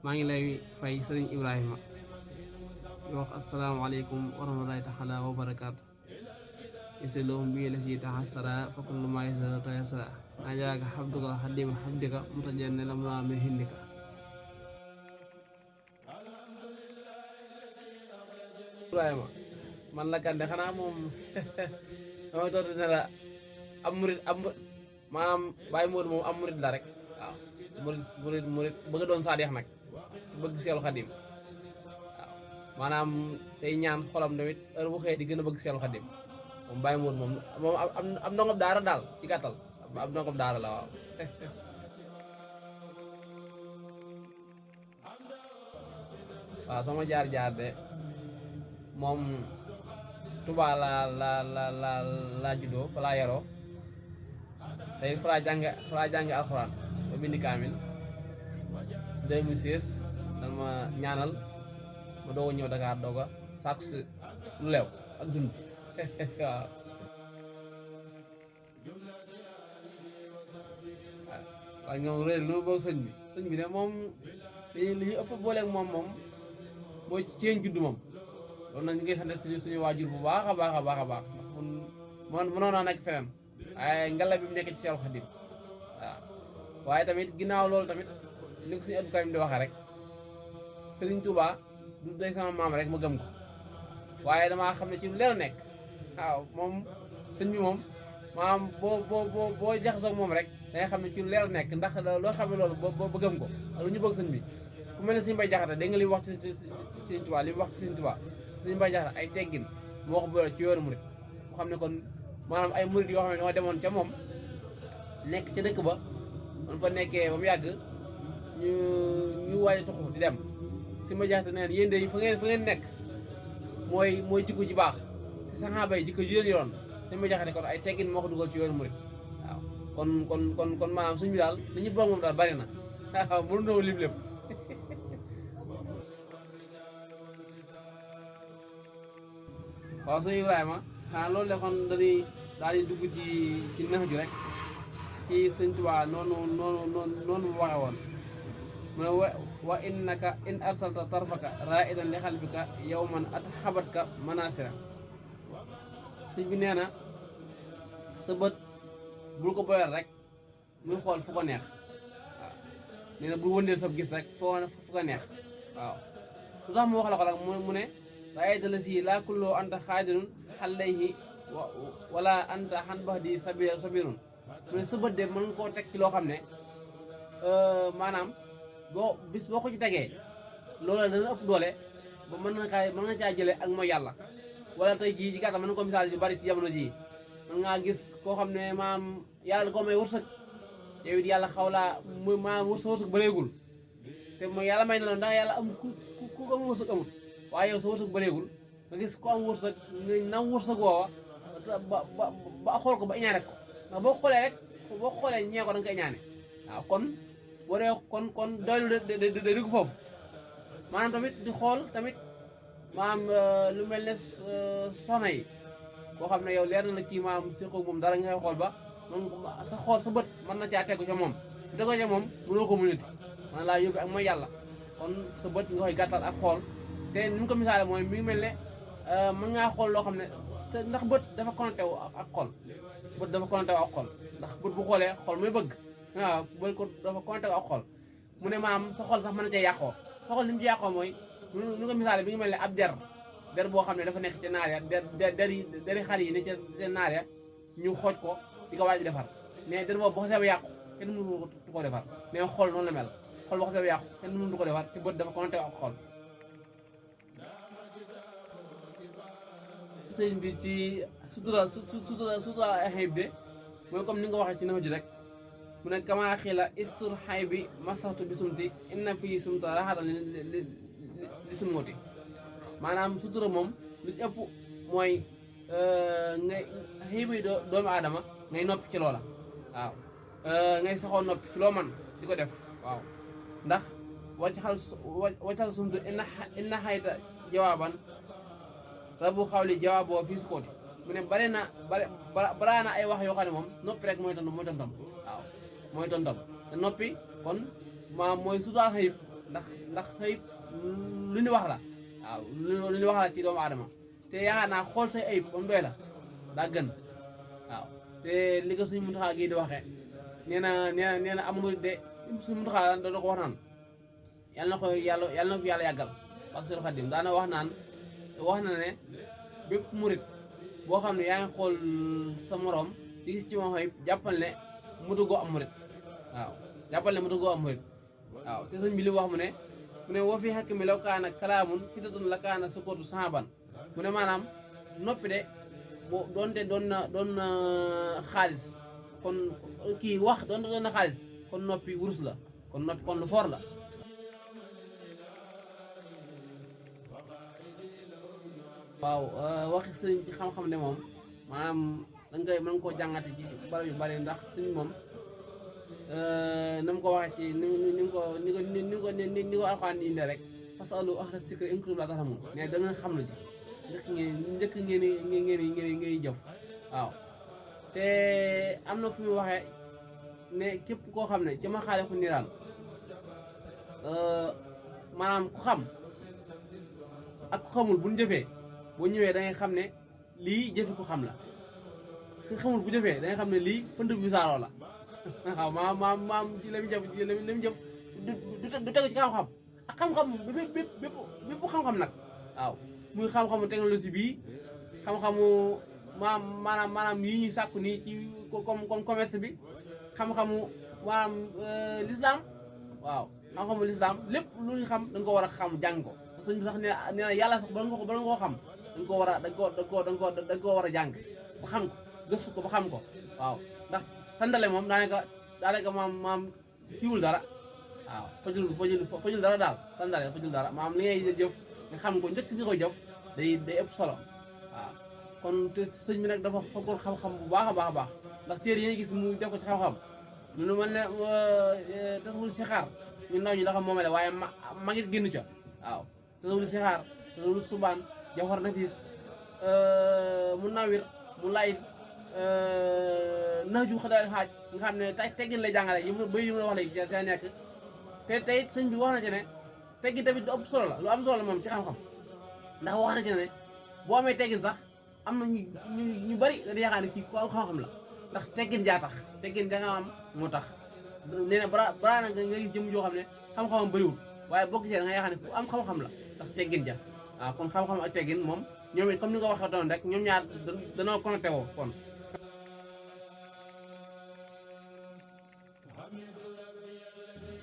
maa ngi lay fay sëriñ Ibrahima di wax asalaamaaleykum wa rahmatulahi taala wa barakaatu isilum bi la si taxasara fakkullu maa yasara tayasara najaaga xabduka xadima xabdika mutajanne lamra min hindika Ibrahima man la Kande xanaa moom dama tontu ne la am murit maanaam Baye Modou moom am murit la rek waaw murit bëgg doon Saadix nag bëgg Seexul Xadim waaw maanaam tey ñaan xolam tamit heure bu xëyee di gën a bëgg Seexul Xadim moom Baye Modou moom am ndongob daara daal ci gàttal am ndongob daara la waaw waaw sama jaar-jaar de moom Touba la juddoo fa laa yaroo tey fa laa jànge alxuraan ba bindi kaamil 2016 dan ma ñaanal ma doog a ñëw Dakar doog a sàkku si lu leew ak dund waaw waaw ñoom réer lu ma bëgg sëñ bi de moom li ñu ëpp booleeg moom mooy ci ceen juddu moom loolu nag ñu ngi sant suñu waajur bu baax a baax a baax a baax ndax mënoon naa nekk feneen waaye ngala bi mu nekk ci Seexul Xadim waaw waaye tamit ginnaaw loolu tamit ni ko suñu Abdou Karim di waxee rek Serigne Touba du day sama maam rek ma gëm ko waaye damaa xam ne ci lu leer nekk waaw moom sëñ bi moom maanaam boo jaxasoo ak moom rek dangay xam ne ci lu leer nekk ndax loo xam ne loolu ba gëm ko lu ñu bëgg sëñ bi ku mel ne Sëñ Mbay Jaxate dégg nga li mu wax ci Sëñ Touba li mu wax ci Sëñ Touba Sëñ Mbay Jaxate ay teggin moo ko boole ci yoonu murit mu xam ne kon maanaam ay murit yoo xam ne ñoo demoon ca moom nekk ca dëkk ba man fa nekkee ba mu yàgg ñu waaj a tuxu di dem Sëñ Mbay Jaxate neen yéen de fa ngeen nekk mooy jikko ji baax te saxaaba yi jikko ji leen yoroon Sëñ Mbay Jaxate kon ay teggin moo ko dugal ci yoonu murit waaw kon maanaam suñ bi daal li ñu bëgg moom daal bari na waaw mënu noo lim lépp waaw sëñ Ibrahima xanaa loolu de kon dañuy daal di dugg ci nax ju rek ci sëñ Tuubaa noonu mu waxe woon mu ne wa innaka in arsalta tarfaka raidan li xalbika yawman at xabatka manasira sëñ bi nee na sa bët bul ko boyal rek muy xool fu ko neex waaw nee na bul wëndeel sa gis rek fu ko neex waaw lu tax mu wax la ko rek mu ne raayta la si laa kulloo anta xaadirun xallayhi wala anta xan bax di sabirun mu ne sa bët de mën nga koo teg ci loo xam ne maanaam boo ko ci tegee loola dana ëpp doole ba mën nga caa jëlee ak mooy yàlla wala tey jii ci gàttal mën nga ko misaal yu bari ci jamono jii mën ngaa gis koo xam ne maam yàlla da koo may wërsëg yow it yàlla xaw laa maam wërsëg bëreegul te mooy yàlla may na loon ndax yàlla am ku amul wërsëg amul waaye yow sa wërsëg bëreegul nga gis ko am wërsëg nga naw wërsëg woowa ba xool ko ba iñaane ko ndax boo xoolee ñee ko da nga koy iñaane waaw kon boo dee kon doylu de dugg foofu maanaam tamit di xool tamit maanaam lu mel ne soxna yi boo xam ne yow leer na la kii maanaam si xaw moom dara nga koy xool ba man sa xool sa bët mën na caa tegu ca moom bu tegoo ca moom mënoo ko muñati man laa yóbbu ak mooy yàlla kon sa bët nga koy gàttal ak xool te ni mu ko misaale mooy mi ngi mel ne mën ngaa xool loo xam ne ndax bët dafa connecté wu ak xol bët dafa connecté wu ak xol ndax bët bu xoolee xol muy bëgg waaw bët ko dafa connecté wu ak xol mu ne maam sa xol sax mën na cee yàqoo sa xol li mu ci yàqoo mooy nu ko misaale bi ngi mel ne ab der boo xam ne dafa nekk ca naar ya deri xar yi ne ca naar ya ñu xooj ko di ko waaj defar mais der boobu boo xasee ba yàqu kenn mënu ko defar mais xol noonu la mel xol boo xasee ba yàqu kenn mënu ko defar te bët dafa connecté wu ak xol sëñ bi ci sutura ay xayb de mooy comme ni nga ko waxee ci naw ji rek mu ne kamaa xila istur xay bi masaxtu bi sumti inna fii sumta raxatan li sumoti maanaam sutura moom li ci ëpp mooy ngay xëy bi doomu aadama ngay noppi ci loola waaw ngay saxoo noppi ci loo man di ko def waaw ndax waccal sumtu inna xayta jawaaban rabu xawli jawaaboo fii sukooti mu ne bare na ay wax yoo xam ne moom noppi rek mooy tontam waaw mooy tontam te noppi kon maam mooy sutaal xëyib ndax xëyib lu ñu wax la waaw lu ñu wax la ci doomu aadama te yaakaar naa xool say ayib ba mu doy la daa gën waaw te li ko suñ Muntaxa gi di waxee nee na am murid de suñ Muntaxa da ko wax naan yàlla na ko yàlla yàggal ak seen Xaadim daana wax na ne bépp murid boo xam ne yaa ngi xool sa moroom di gis ci moom ayib jàppal ne mu dugoo am murid waaw jàppal ne mu dugoo am murid waaw te sëñ bi li wax mu ne woo fi xakk mi law kaana kalaamun fitatun la kaana sukootu sahaban mu ne maanaam noppi de boo doonte doon na xaalis kon kii wax doonte doon na xaalis kon noppi wurus la kon noppi kon lu foor la waaw waxi sëriñ ci xam-xam ne moom maanaam danga koy mën koo jàngate ci barab yu bari ndax sëriñ moom na mu ko waxee ci ni ko Alxuraan indi rek fasalu ahla zikri in kuntum laa ta'lamuun mais da nga xam la ji njëkk ngeen jëf waaw te am na fu muy waxee ne képp koo xam ne ci ma xaale ku niiraan maanaam ku xam ak ku xamul buñ jëfee boo ñëwee da ngay xam ne lii jëfi ku xam la ku xamul bu jëfee da ngay xam ne lii pënd bu saaroo la waaw maam ji la mu jëf du tegu ci xam-xam ak xam-xam bépp xam-xam nag waaw muy xam-xamu technologie bii xam-xamu maanaam yi ñuy sàkku nii ci comme commerce bi xam-xamu maanaam l'islam waaw xam-xamu l'islam lépp lu ñu xam da nga ko war a xam jàng ko sëñ bi sax nee na yàlla sax bala nga koo xam da nga ko war a jàng ba xam ko gëstu ko ba xam ko waaw ndax tàndale moom daanaka maam kiiwul dara waaw fajul dara daal tàndale fajul dara maam li ngay jëf nga xam ko njëkk nga koy jëf day ëpp solo waaw kon te sëñ bi nag dafa faggoon xam-xam bu baax a baax ndax téere yi gis mu def ko ci xam-xam lu mel ne tasawul sixaar ñu ndaw ñi la xam moomale waaye magit génn ca waaw tasawul sixaar tasawul subaan jawhar nafis mu nawir mu layit naaju xadaal xaaj nga xam ne teggin lay jàngale yi mu la wax léegi ca nekk te tey sëñ bi wax na ci ne teggin tamit lu ëpp solo la lu am solo la moom ci xam-xam ndax wax na ci ne boo amee teggin sax am na ñu bari dañuy yaakaar ne kii ku am xam-xam la ndax teggin jaa tax teggin ja nga am moo tax nee na bara na nga gis jëm joo xam ne xam-xamam bëriwul waaye boo gisee da nga yaakaar ne ku am xam-xam la ndax teggin ja waaw kon xam-xam ak teggin moom ñoom it comme ni nga ko waxee doon rek ñoom ñaar danoo connecté woo kon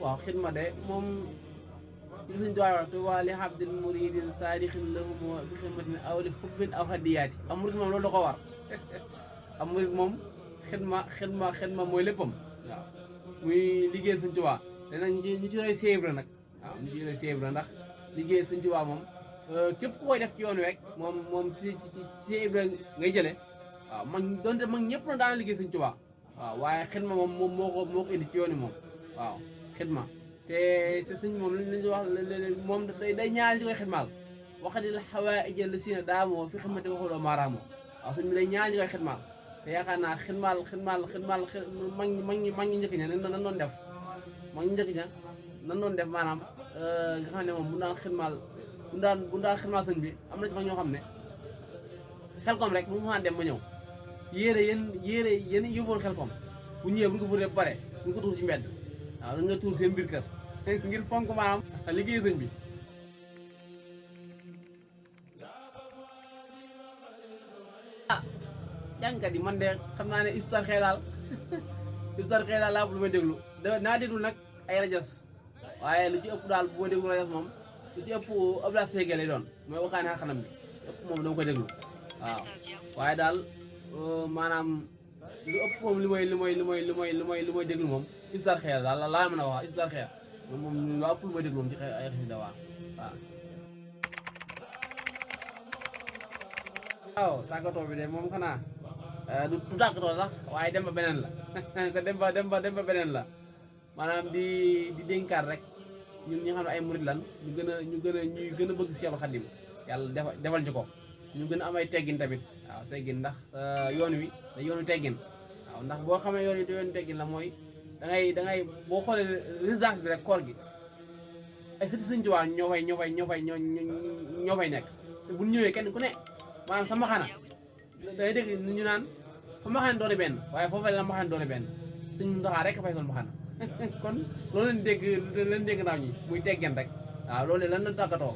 waaw xidma de moom li suñ doy wax te waa li habdil muridin saadixin lahum bi xidmatin aw li xubbin aw hadiyaati am murid moom loolu da ko war am murid moom xidma mooy léppam waaw muy liggéeyal Sëñ Tuubaa te nag ñu ci roy Seex Ibra nag waaw ñu ci roy Seex Ibra ndax liggéeyal Sëñ Tuubaa moom képp ku koy def ci yoon wi rek moom ci Seex Ibra ngay jëlee waaw donte mag ñëpp na daana liggéey Sëñ Tuubaa waaw waaye xidma moom moo ko indi ci yoon wi moom waaw xidma te sëñ moom lañu wax moom day ñaari ci koy xidmaal waxadil xawaaija la sina daamoo fi xidmati waxuloo maaraamoo waaw sëñ bi day ñaari ci koy xidmaal te yaakaar naa xidmaal mag ñi njëkk ña nan doon def mag ñi njëkk ña nan doon def maanaam nga xam ne moom bu daan xidmaal sëñ bi am na ci mag ñoo xam ne xel kom rek bu mu dem ba ñëw yére yéen yóbboon xel kom bu ñëwee bu ñu ko fóotee ba pare bu ñu ko tuur ci mbedd waaw da nga tuur seen biir kër ngir fonk maanaam liggéey sëñ bi jàngkat yi man de xam naa ne iftar xëy daal laa lu may déglu naa déglu nag ay rajas waaye lu ci ëpp daal bu ma déglu rajas moom lu ci ëpp Abdoulaye Seye lay doon mooy waxaane xanam bi ëpp moom dama koy déglu waaw waaye daal maanaam lu ëpp moom li may déglu moom iftar xëy daal laa mën a wax iftar xëy moom lu ëpp lu may déglu moom ci ay xasida waaw waaw tàggatoo bi de moom xanaa du tàggatoo sax waaye dem ba beneen la ko dem ba beneen la maanaam di dénkaat rek ñun ñi xam ne ay murid lan ñuy gën a bëgg Seexul Xadim yàlla defal ci ko ñu gën a am ay teggin tamit waaw teggin ndax yoon wi da yoonu teggin waaw ndax boo xamee yoon wi da yoonu teggin la mooy da ngay boo xoolee résidence bi rek koor gi ay xëti sëñ Tuubaa ñoo fay nekk te bu ñëwee kenn ku ne maanaam sa mbaxana da ngay dégg ñu naan fa mbaxana doone benn waaye foofu la mbaxana doone benn sëñ Muntaxaa rek fay sol mbaxana kon loolu leen dégg ndaw ñi muy teggeen rek waaw loolu lan la tàggatoo